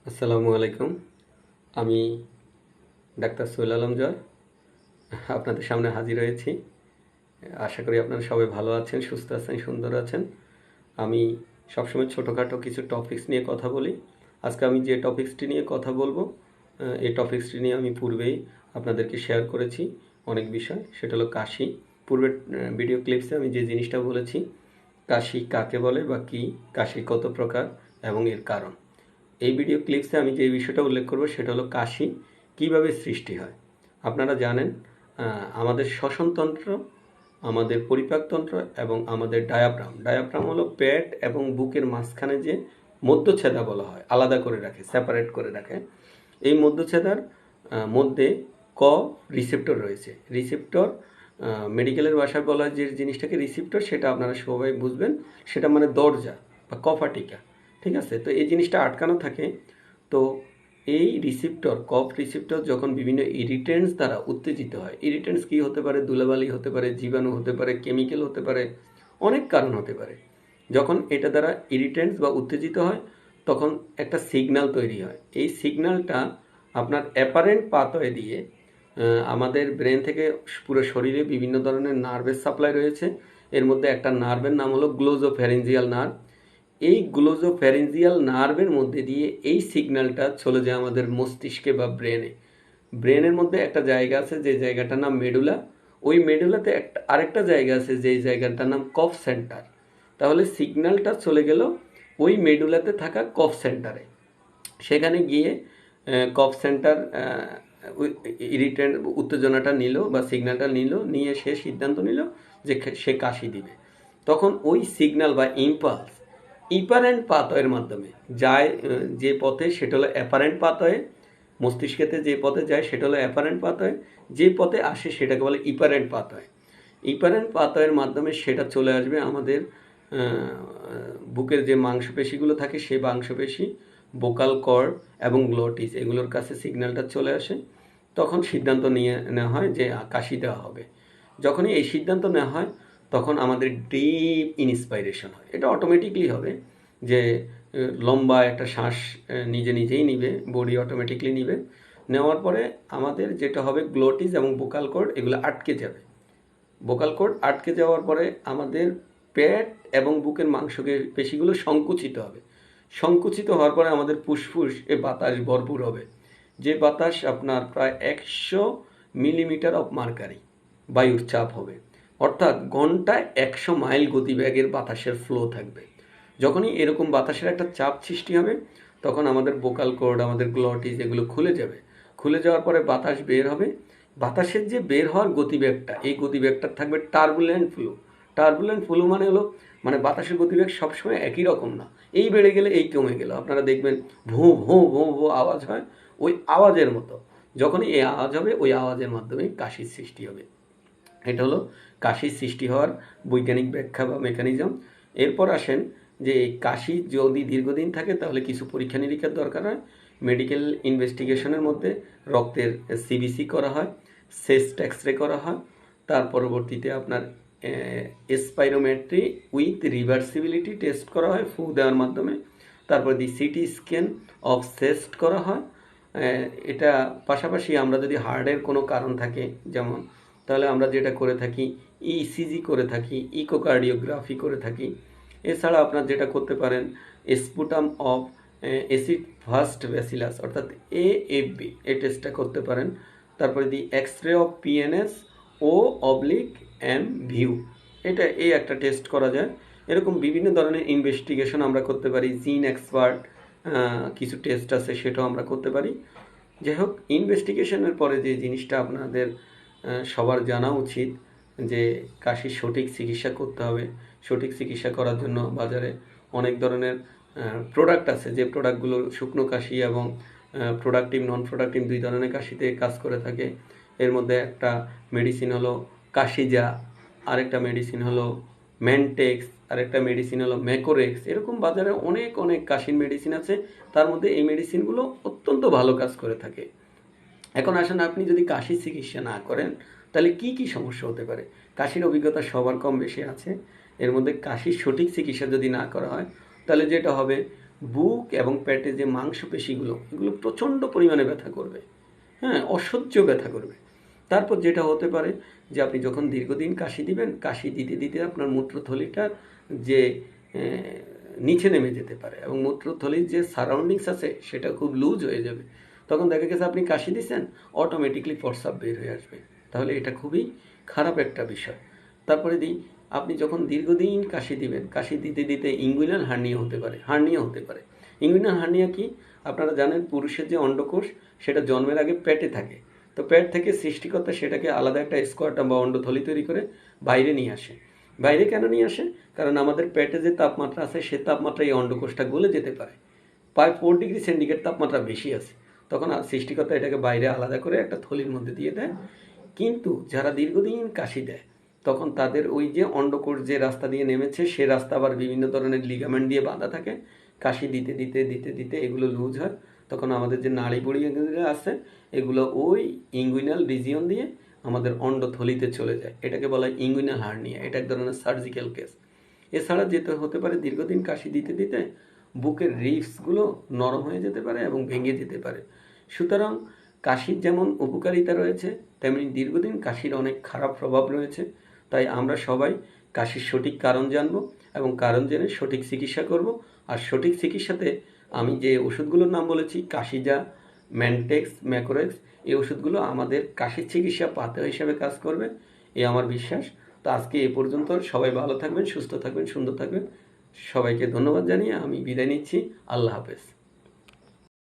আসসালামু আলাইকুম। আমি ডাক্তার সোহেল আলম জয় আপনাদের সামনে হাজির হয়েছি। আশা করি আপনারা সবাই ভালো আছেন, সুস্থ আছেন, সুন্দর আছেন। আমি সবসময় ছোটোখাটো কিছু টপিকস নিয়ে কথা বলি। আজকে আমি যে টপিকসটি নিয়ে কথা বলবো, এই টপিকসটি নিয়ে আমি পূর্বেই আপনাদেরকে শেয়ার করেছি অনেক বিষয়। সেটা হলো কাশি। পূর্বের ভিডিও ক্লিপসে আমি যে জিনিসটা বলেছি, কাশি কাকে বলে বা কী, কাশি কত প্রকার এবং এর কারণ। এই ভিডিও ক্লিপসে আমি যে বিষয়টা উল্লেখ করব সেটা হলো কাশি কিভাবে সৃষ্টি হয়। আপনারা জানেন আমাদের শ্বসনতন্ত্র, আমাদের পরিপাকতন্ত্র এবং আমাদের ডায়াফ্রাম হলো পেট এবং বুকের মাঝখানে যে মধ্যচ্ছেদা বলা হয়, আলাদা করে রাখে, সেপারেট করে রাখে। এই মধ্যচ্ছেদার মধ্যে ক রিসেপ্টর রয়েছে। রিসেপ্টর মেডিকেলের ভাষায় বলা হয় যে জিনিসটাকে রিসেপ্টর, সেটা আপনারা সবাই বুঝবেন। সেটা মানে দরজা বা কফাটিকা। ঠিক আছে, তো এই জিনিসটা আটকানো থাকে। তো এই রিসেপ্টর, কফ রিসেপ্টর যখন বিভিন্ন ইরিটেন্টস দ্বারা উত্তেজিত হয়, ইরিটেন্টস কী হতে পারে? ধুলাবালি হতে পারে, জীবাণু হতে পারে, কেমিক্যাল হতে পারে, অনেক কারণ হতে পারে। যখন এটা দ্বারা ইরিটেন্টস বা উত্তেজিত হয় তখন একটা সিগন্যাল তৈরি হয়। এই সিগন্যালটা আপনার অ্যাপারেন্ট পাথওয়ে দিয়ে আমাদের ব্রেন থেকে পুরো শরীরে বিভিন্ন ধরনের নার্ভের সাপ্লাই রয়েছে। এর মধ্যে একটা নার্ভের নাম হলো গ্লোজোফ্যারিঞ্জিয়াল নার্ভ। এই গ্লোজোফ্যারিঞ্জিয়াল নার্ভের মধ্যে দিয়ে এই সিগন্যালটা চলে যায় আমাদের মস্তিষ্কে বা ব্রেনে। ব্রেনের মধ্যে একটা জায়গা আছে যে জায়গাটার নাম মেডুলা। ওই মেডুলাতে আরেকটা জায়গা আছে যেই জায়গাটার নাম কফ সেন্টার। তাহলে সিগন্যালটা চলে গেল ওই মেডুলাতে থাকা কফ সেন্টারে। সেখানে গিয়ে কফ সেন্টার ইরিটেন্ট উত্তেজনাটা নিল বা সিগন্যালটা নিল, নিয়ে সে সিদ্ধান্ত নিল যে সে কাশি দিবে। তখন ওই সিগন্যাল বা ইম্পালস ইপারেন্ট পাথওয়ের মাধ্যমে যায়, যে পথে, সেটা হলো অ্যাপারেন্ট পাথওয়ে। মস্তিষ্কেতে যে পথে যায় সেটা হলো অ্যাপারেন্ট পাথওয়ে, যে পথে আসে সেটাকে বলে ইপারেন্ট পাথওয়ে। ইপারেন্ট পাথওয়ের মাধ্যমে সেটা চলে আসবে আমাদের বুকের যে মাংসপেশিগুলো থাকে সেই মাংসপেশি, বোকাল কর্ড এবং গ্লোটিস, এগুলোর কাছে সিগন্যালটা চলে আসে। তখন সিদ্ধান্ত নিয়ে নেওয়া হয় যে কাশি দেওয়া হবে। যখনই এই সিদ্ধান্ত নেওয়া হয় তখন আমাদের ডিপ ইন্সপাইরেশন হয়। এটা অটোমেটিকলি হবে যে লম্বা একটা শ্বাস নিজে নিজেই নিবে, বডি অটোমেটিকলি নিবে। নেওয়ার পরে আমাদের যেটা হবে, গ্লোটিস এবং বোকাল কর্ড এগুলো আটকে যাবে। বোকাল কর্ড আটকে যাওয়ার পরে আমাদের পেট এবং বুকের পেশিগুলো সংকুচিত হবে। সংকুচিত হওয়ার পরে আমাদের ফুসফুস এ বাতাস ভরপুর হবে, যে বাতাস আপনার প্রায় 100 মিলিমিটার অফ মার্কারি বায়ুর চাপ হবে। অর্থাৎ ঘন্টায় 100 মাইল গতিবেগের বাতাসের ফ্লো থাকবে। যখনই এরকম বাতাসের একটা চাপ সৃষ্টি হবে তখন আমাদের বোকাল কর্ড, আমাদের গ্লটিস এগুলো খুলে যাবে। খুলে যাওয়ার পরে বাতাস বের হবে। বাতাসের যে বের হওয়ার গতিবেগটা, এই গতিবেগটা থাকবে টার্বুলেন্ট ফ্লো। টার্বুলেন্ট ফ্লো মানে হলো, মানে বাতাসের গতিবেগ সবসময় একই রকম না, এই বেড়ে গেলে এই কমে গেল। আপনারা দেখবেন ভোঁ ভোঁ ভোঁ ভোঁ আওয়াজ হয়, ওই আওয়াজের মতো। যখনই এই আওয়াজ হবে ওই আওয়াজের মাধ্যমে কাশির সৃষ্টি হবে। এটা হলো কাশির সৃষ্টি হওয়ার বৈজ্ঞানিক ব্যাখ্যা বা মেকানিজম। এরপর আসেন যে কাশি যদি দীর্ঘদিন থাকে তাহলে কিছু পরীক্ষা নিরীক্ষার দরকার হয়। মেডিকেল ইনভেস্টিগেশনের মধ্যে রক্তের সিবিসি করা হয়, চেস্ট এক্সরে করা হয়, তার পরবর্তীতে আপনার স্পাইরোমেট্রি উইথ রিভার্সিবিলিটি টেস্ট করা হয় ফু দেওয়ার মাধ্যমে। তারপর সিটি স্ক্যান অফ চেস্ট করা হয়। এটা পাশাপাশি আমরা যদি হার্টের কোনো কারণ থাকে যেমন, তাহলে আমরা যেটা করে থাকি ইসিজি করে থাকি, ইকোকার্ডিওগ্রাফি করে থাকি। এছাড়া আপনার যেটা করতে পারেন sputum of acid fast bacillus অর্থাৎ এএফবি, এই টেস্টটা করতে পারেন। তারপরে দি এক্সরে অফ পিএনএস ও অবলিক এম ভিউ, এই একটা টেস্ট করা যায়। এরকম বিভিন্ন ধরনের ইনভেস্টিগেশন আমরা করতে পারি। জিন এক্সপার্ট কিছু টেস্ট আছে সেটাও আমরা করতে পারি। যাই হোক, ইনভেস্টিগেশনের পরে যে জিনিসটা আপনাদের সবার জানা উচিত যে কাশির সঠিক চিকিৎসা করতে হবে। সঠিক চিকিৎসা করার জন্য বাজারে অনেক ধরনের প্রোডাক্ট আছে, যে প্রোডাক্টগুলো শুকনো কাশি এবং প্রোডাক্টিভ নন প্রোডাক্টিভ দুই ধরনের কাশিতে কাজ করে থাকে। এর মধ্যে একটা মেডিসিন হলো কাশিজা, আরেকটা মেডিসিন হলো ম্যানটেক্স, আরেকটা মেডিসিন হলো ম্যাকোরেক্স। এরকম বাজারে অনেক অনেক কাশির মেডিসিন আছে, তার মধ্যে এই মেডিসিনগুলো অত্যন্ত ভালো কাজ করে থাকে। এখন আসেন, আপনি যদি কাশির চিকিৎসা না করেন তাহলে কি কি সমস্যা হতে পারে। কাশির অভিজ্ঞতা সবার কম বেশি আছে। এর মধ্যে কাশির সঠিক চিকিৎসা যদি না করা হয় তাহলে যেটা হবে, বুক এবং পেটে যে মাংসপেশিগুলো এগুলো প্রচণ্ড পরিমাণে ব্যথা করবে, হ্যাঁ, অসহ্য ব্যথা করবে। তারপর যেটা হতে পারে যে আপনি যখন দীর্ঘদিন কাশি দিবেন, কাশি দিতে দিতে আপনার মূত্রথলিটার যে নিচে নেমে যেতে পারে এবং মূত্রথলির যে সারাউন্ডিংস আছে সেটা খুব লুজ হয়ে যাবে। তখন দেখা গেছে আপনি কাশি দিচ্ছেন, অটোমেটিকলি প্রস্রাব বের হয়ে আসবে। তাহলে এটা খুবই খারাপ একটা বিষয়। তারপরে আপনি যখন দীর্ঘদিন কাশি দিবেন, কাশি দিতে দিতে ইঙ্গুইনাল হার্নিয়া হতে পারে, ইঙ্গুইনাল হার্নিয়া কি আপনারা জানেন? পুরুষের যে অন্ডকোষ সেটা জন্মের আগে পেটে থাকে। তো পেট থেকে সৃষ্টিকর্তা সেটাকে আলাদা একটা স্কোয়াটাম বা অন্ডথলি তৈরি করে বাইরে নিয়ে আসে। বাইরে কেন নিয়ে আসে? কারণ আমাদের পেটে যে তাপমাত্রা আছে সে তাপমাত্রা এই অন্ডকোষটা গলে যেতে পারে। প্রায় 4 ডিগ্রি সেন্টিগ্রেড তাপমাত্রা বেশি আছে। তখন সৃষ্টিকর্তা এটাকে বাইরে আলাদা করে একটা থলির মধ্যে দিয়ে দেয়। কিন্তু যারা দীর্ঘদিন কাশি দেয় তখন তাদের ওই যে অন্ডকোষ যে রাস্তা দিয়ে নেমেছে সে রাস্তা আবার বিভিন্ন ধরনের লিগামেন্ট দিয়ে বাঁধা থাকে। কাশি দিতে দিতে দিতে দিতে এগুলো লুজ হয়। তখন আমাদের যে নাড়ি বুড়ি এগুলো আছে এগুলো ওই ইঙ্গুইনাল রিজিয়ন দিয়ে আমাদের অন্ডথলিতে চলে যায়। এটাকে বলা হয় ইঙ্গুইনাল হার্নিয়া। এটা এক ধরনের সার্জিক্যাল কেস। এছাড়া যেতে হতে পারে দীর্ঘদিন কাশি দিতে দিতে বুকের রিবসগুলো নরম হয়ে যেতে পারে এবং ভেঙে যেতে পারে। সুতরাং কাশির যেমন উপকারিতা রয়েছে তেমনি দীর্ঘদিন কাশির অনেক খারাপ প্রভাব রয়েছে। তাই আমরা সবাই কাশির সঠিক কারণ জানব এবং কারণ জেনে সঠিক চিকিৎসা করব। আর সঠিক চিকিৎসাতে আমি যে ওষুধগুলোর নাম বলেছি, কাশিজা, ম্যানটেক্স, ম্যাকোরেক্স, এই ওষুধগুলো আমাদের কাশির চিকিৎসা পাথেয় হিসেবে কাজ করবে, এ আমার বিশ্বাস। তো আজকে এ পর্যন্ত। সবাই ভালো থাকবেন, সুস্থ থাকবেন, সুন্দর থাকবেন। সবাইকে ধন্যবাদ জানিয়ে আমি বিদায় নিচ্ছি। আল্লাহ হাফেজ।